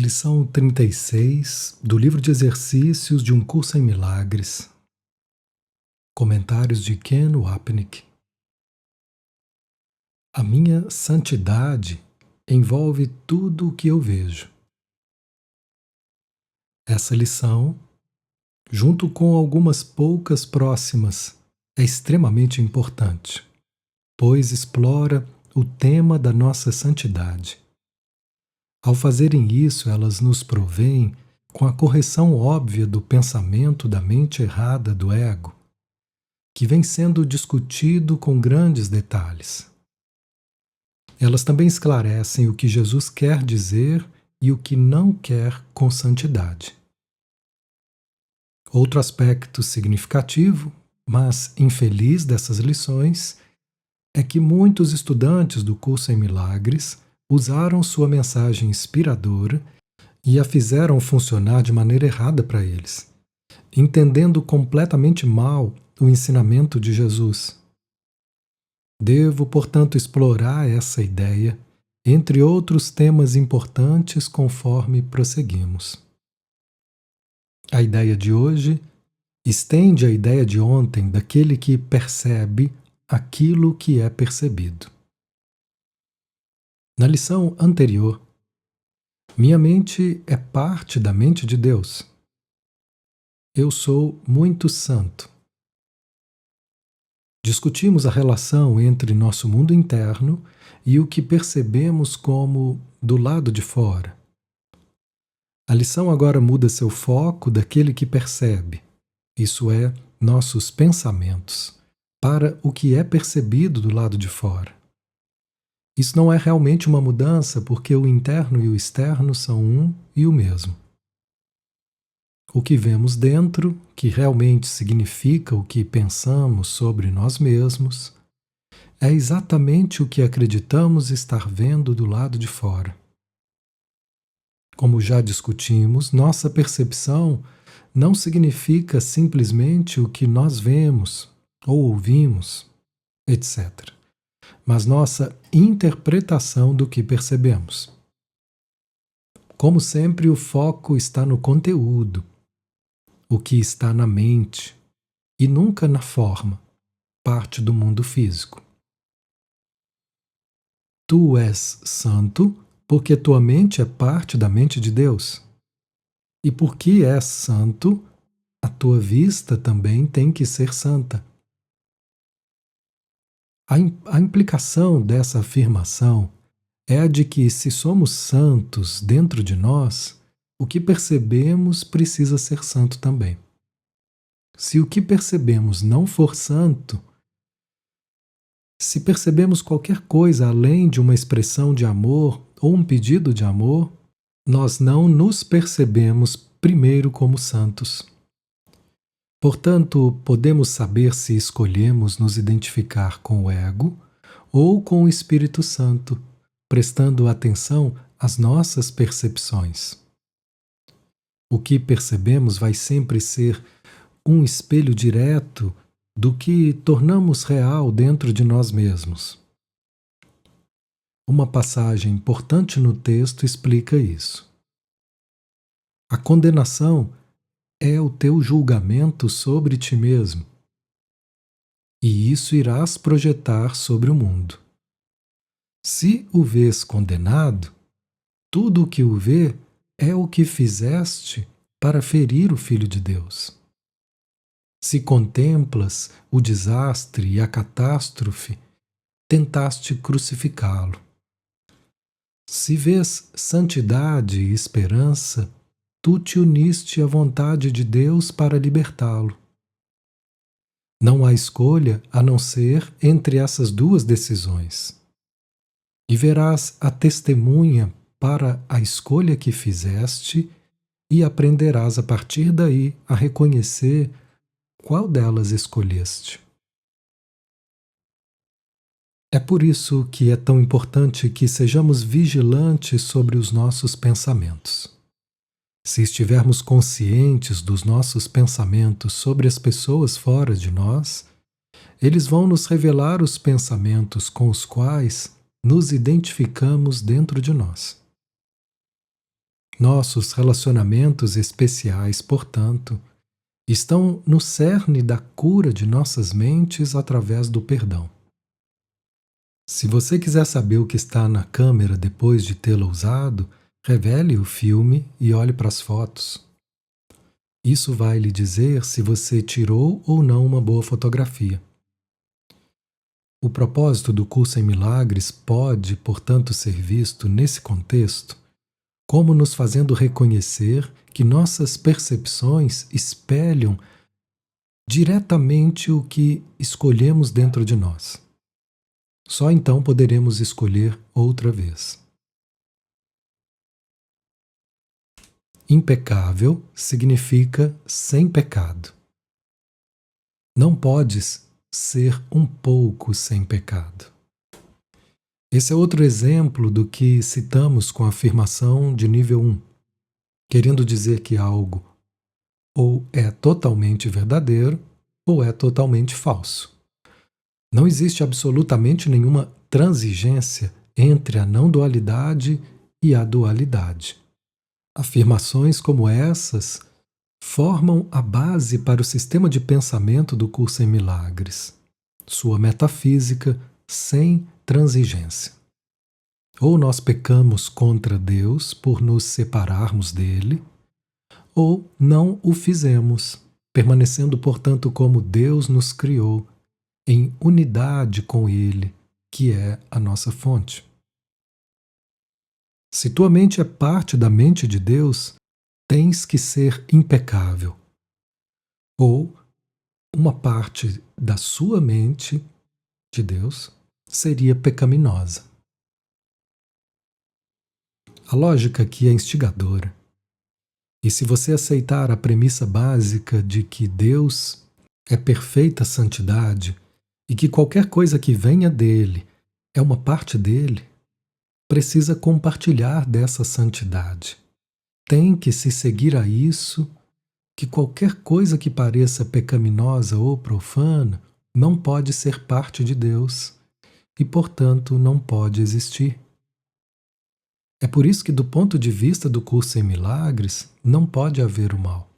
Lição 36 do livro de exercícios de um curso em milagres. Comentários de Ken Wapnick. A minha santidade envolve tudo o que eu vejo. Essa lição, junto com algumas poucas próximas, é extremamente importante, pois explora o tema da nossa santidade. Ao fazerem isso, elas nos provêm com a correção óbvia do pensamento da mente errada do ego, que vem sendo discutido com grandes detalhes. Elas também esclarecem o que Jesus quer dizer e o que não quer com santidade. Outro aspecto significativo, mas infeliz dessas lições, é que muitos estudantes do curso em milagres usaram sua mensagem inspiradora e a fizeram funcionar de maneira errada para eles, entendendo completamente mal o ensinamento de Jesus. Devo, portanto, explorar essa ideia, entre outros temas importantes, conforme prosseguimos. A ideia de hoje estende a ideia de ontem daquele que percebe aquilo que é percebido. Na lição anterior, minha mente é parte da mente de Deus. Eu sou muito santo. Discutimos a relação entre nosso mundo interno e o que percebemos como do lado de fora. A lição agora muda seu foco daquele que percebe, isso é, nossos pensamentos, para o que é percebido do lado de fora. Isso não é realmente uma mudança porque o interno e o externo são um e o mesmo. O que vemos dentro, que realmente significa o que pensamos sobre nós mesmos, é exatamente o que acreditamos estar vendo do lado de fora. Como já discutimos, nossa percepção não significa simplesmente o que nós vemos ou ouvimos, etc., mas nossa interpretação do que percebemos. Como sempre, o foco está no conteúdo, o que está na mente, e nunca na forma, parte do mundo físico. Tu és santo porque tua mente é parte da mente de Deus. E porque és santo, a tua vista também tem que ser santa. A implicação dessa afirmação é a de que, se somos santos dentro de nós, o que percebemos precisa ser santo também. Se o que percebemos não for santo, se percebemos qualquer coisa além de uma expressão de amor ou um pedido de amor, nós não nos percebemos primeiro como santos. Portanto, podemos saber se escolhemos nos identificar com o ego ou com o Espírito Santo, prestando atenção às nossas percepções. O que percebemos vai sempre ser um espelho direto do que tornamos real dentro de nós mesmos. Uma passagem importante no texto explica isso. A condenação é o teu julgamento sobre ti mesmo, e isso irás projetar sobre o mundo. Se o vês condenado, tudo o que o vê é o que fizeste para ferir o Filho de Deus. Se contemplas o desastre e a catástrofe, tentaste crucificá-lo. Se vês santidade e esperança, tu te uniste à vontade de Deus para libertá-lo. Não há escolha a não ser entre essas duas decisões. E verás a testemunha para a escolha que fizeste e aprenderás a partir daí a reconhecer qual delas escolheste. É por isso que é tão importante que sejamos vigilantes sobre os nossos pensamentos. Se estivermos conscientes dos nossos pensamentos sobre as pessoas fora de nós, eles vão nos revelar os pensamentos com os quais nos identificamos dentro de nós. Nossos relacionamentos especiais, portanto, estão no cerne da cura de nossas mentes através do perdão. Se você quiser saber o que está na câmera depois de tê-la usado, revele o filme e olhe para as fotos. Isso vai lhe dizer se você tirou ou não uma boa fotografia. O propósito do curso em milagres pode, portanto, ser visto nesse contexto como nos fazendo reconhecer que nossas percepções espelham diretamente o que escolhemos dentro de nós. Só então poderemos escolher outra vez. Impecável significa sem pecado. Não podes ser um pouco sem pecado. Esse é outro exemplo do que citamos com a afirmação de nível 1, querendo dizer que algo ou é totalmente verdadeiro ou é totalmente falso. Não existe absolutamente nenhuma transigência entre a não-dualidade e a dualidade. Afirmações como essas formam a base para o sistema de pensamento do curso em milagres, sua metafísica sem transigência. Ou nós pecamos contra Deus por nos separarmos dele, ou não o fizemos, permanecendo, portanto, como Deus nos criou, em unidade com ele, que é a nossa fonte. Se tua mente é parte da mente de Deus, tens que ser impecável. Ou uma parte da sua mente de Deus seria pecaminosa. A lógica aqui é instigadora. E se você aceitar a premissa básica de que Deus é perfeita santidade e que qualquer coisa que venha dele é uma parte dele, precisa compartilhar dessa santidade. Tem que se seguir a isso, que qualquer coisa que pareça pecaminosa ou profana não pode ser parte de Deus e, portanto, não pode existir. É por isso que, do ponto de vista do curso em milagres, não pode haver o mal.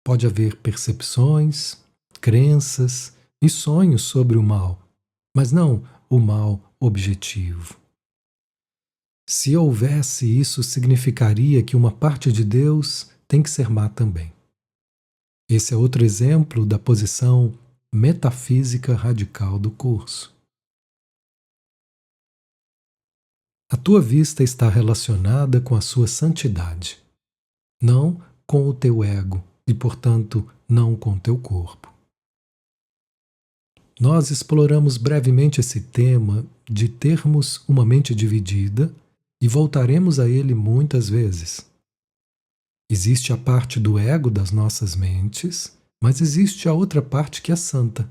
Pode haver percepções, crenças e sonhos sobre o mal, mas não o mal objetivo. Se houvesse isso, significaria que uma parte de Deus tem que ser má também. Esse é outro exemplo da posição metafísica radical do curso. A tua vista está relacionada com a sua santidade, não com o teu ego e, portanto, não com o teu corpo. Nós exploramos brevemente esse tema de termos uma mente dividida e voltaremos a ele muitas vezes. Existe a parte do ego das nossas mentes, mas existe a outra parte que é santa.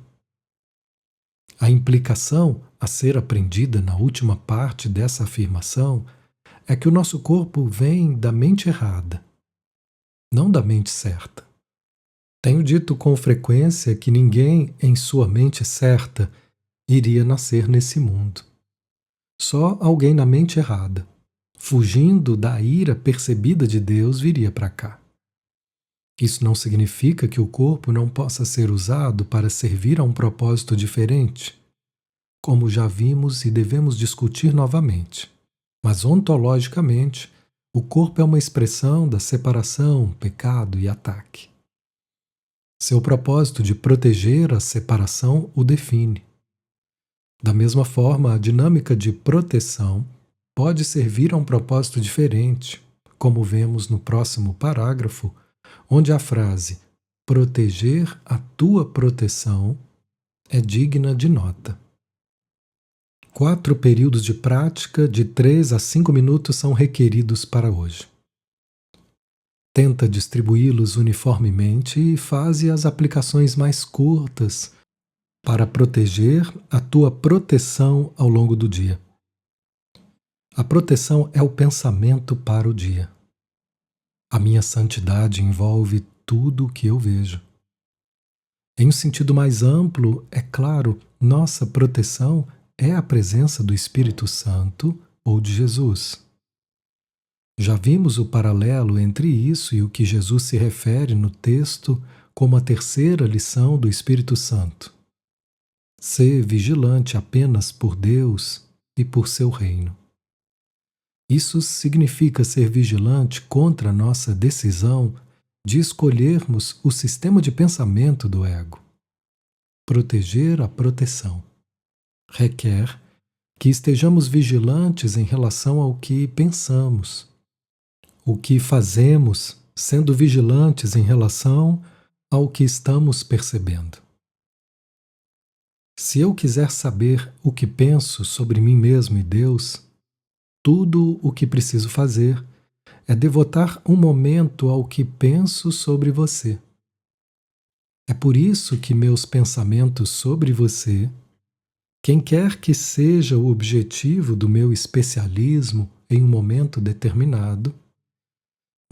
A implicação a ser aprendida na última parte dessa afirmação é que o nosso corpo vem da mente errada, não da mente certa. Tenho dito com frequência que ninguém em sua mente certa iria nascer nesse mundo. Só alguém na mente errada, fugindo da ira percebida de Deus, viria para cá. Isso não significa que o corpo não possa ser usado para servir a um propósito diferente, como já vimos e devemos discutir novamente. Mas ontologicamente, o corpo é uma expressão da separação, pecado e ataque. Seu propósito de proteger a separação o define. Da mesma forma, a dinâmica de proteção pode servir a um propósito diferente, como vemos no próximo parágrafo, onde a frase proteger a tua proteção é digna de nota. 4 períodos de prática de 3 a 5 minutos são requeridos para hoje. Tenta distribuí-los uniformemente e faze as aplicações mais curtas para proteger a tua proteção ao longo do dia. A proteção é o pensamento para o dia. A minha santidade envolve tudo o que eu vejo. Em um sentido mais amplo, é claro, nossa proteção é a presença do Espírito Santo ou de Jesus. Já vimos o paralelo entre isso e o que Jesus se refere no texto como a terceira lição do Espírito Santo: ser vigilante apenas por Deus e por seu reino. Isso significa ser vigilante contra a nossa decisão de escolhermos o sistema de pensamento do ego. Proteger a proteção requer que estejamos vigilantes em relação ao que pensamos, o que fazemos, sendo vigilantes em relação ao que estamos percebendo. Se eu quiser saber o que penso sobre mim mesmo e Deus, tudo o que preciso fazer é devotar um momento ao que penso sobre você. É por isso que meus pensamentos sobre você, quem quer que seja o objetivo do meu especialismo em um momento determinado,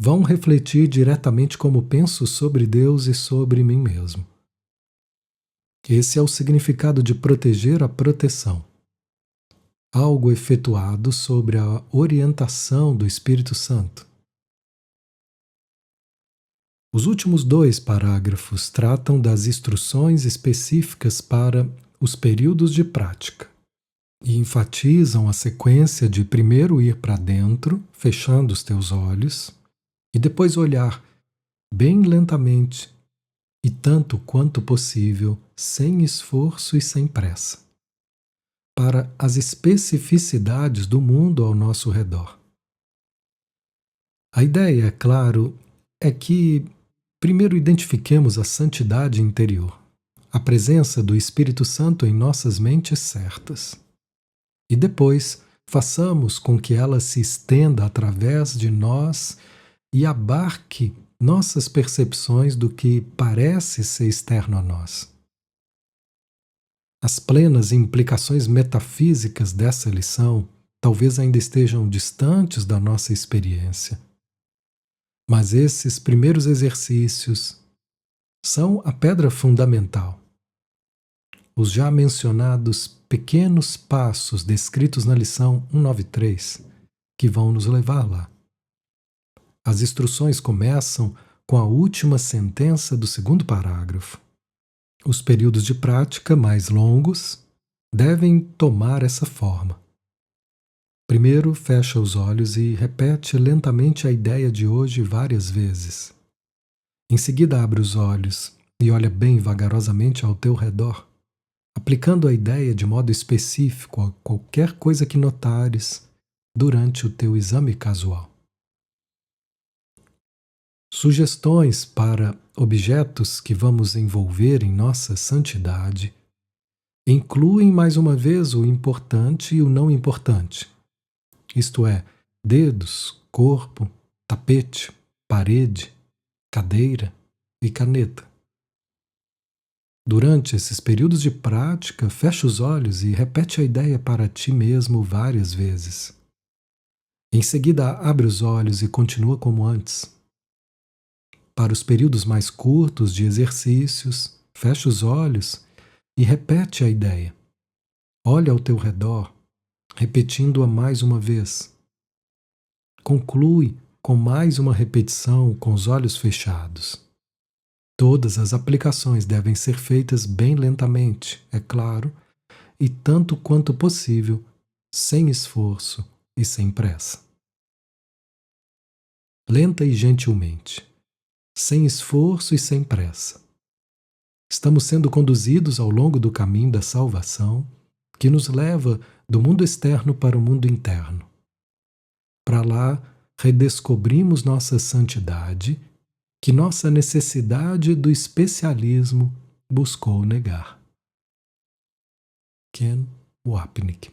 vão refletir diretamente como penso sobre Deus e sobre mim mesmo. Esse é o significado de proteger a proteção. Algo efetuado sobre a orientação do Espírito Santo. Os últimos 2 parágrafos tratam das instruções específicas para os períodos de prática e enfatizam a sequência de primeiro ir para dentro, fechando os teus olhos, e depois olhar bem lentamente e tanto quanto possível, sem esforço e sem pressa, para as especificidades do mundo ao nosso redor. A ideia, é claro, é que primeiro identifiquemos a santidade interior, a presença do Espírito Santo em nossas mentes certas, e depois façamos com que ela se estenda através de nós e abarque nossas percepções do que parece ser externo a nós. As plenas implicações metafísicas dessa lição talvez ainda estejam distantes da nossa experiência. Mas esses primeiros exercícios são a pedra fundamental. Os já mencionados pequenos passos descritos na lição 193, que vão nos levar lá. As instruções começam com a última sentença do 2º parágrafo. Os períodos de prática mais longos devem tomar essa forma. Primeiro, fecha os olhos e repete lentamente a ideia de hoje várias vezes. Em seguida, abre os olhos e olha bem vagarosamente ao teu redor, aplicando a ideia de modo específico a qualquer coisa que notares durante o teu exame casual. Sugestões para objetos que vamos envolver em nossa santidade incluem mais uma vez o importante e o não importante, isto é, dedos, corpo, tapete, parede, cadeira e caneta. Durante esses períodos de prática, fecha os olhos e repete a ideia para ti mesmo várias vezes. Em seguida, abre os olhos e continua como antes. Para os períodos mais curtos de exercícios, fecha os olhos e repete a ideia. Olha ao teu redor, repetindo-a mais uma vez. Conclui com mais uma repetição com os olhos fechados. Todas as aplicações devem ser feitas bem lentamente, é claro, e tanto quanto possível, sem esforço e sem pressa. Lenta e gentilmente, sem esforço e sem pressa. Estamos sendo conduzidos ao longo do caminho da salvação, que nos leva do mundo externo para o mundo interno. Para lá, redescobrimos nossa santidade, que nossa necessidade do especialismo buscou negar. Ken Wapnick.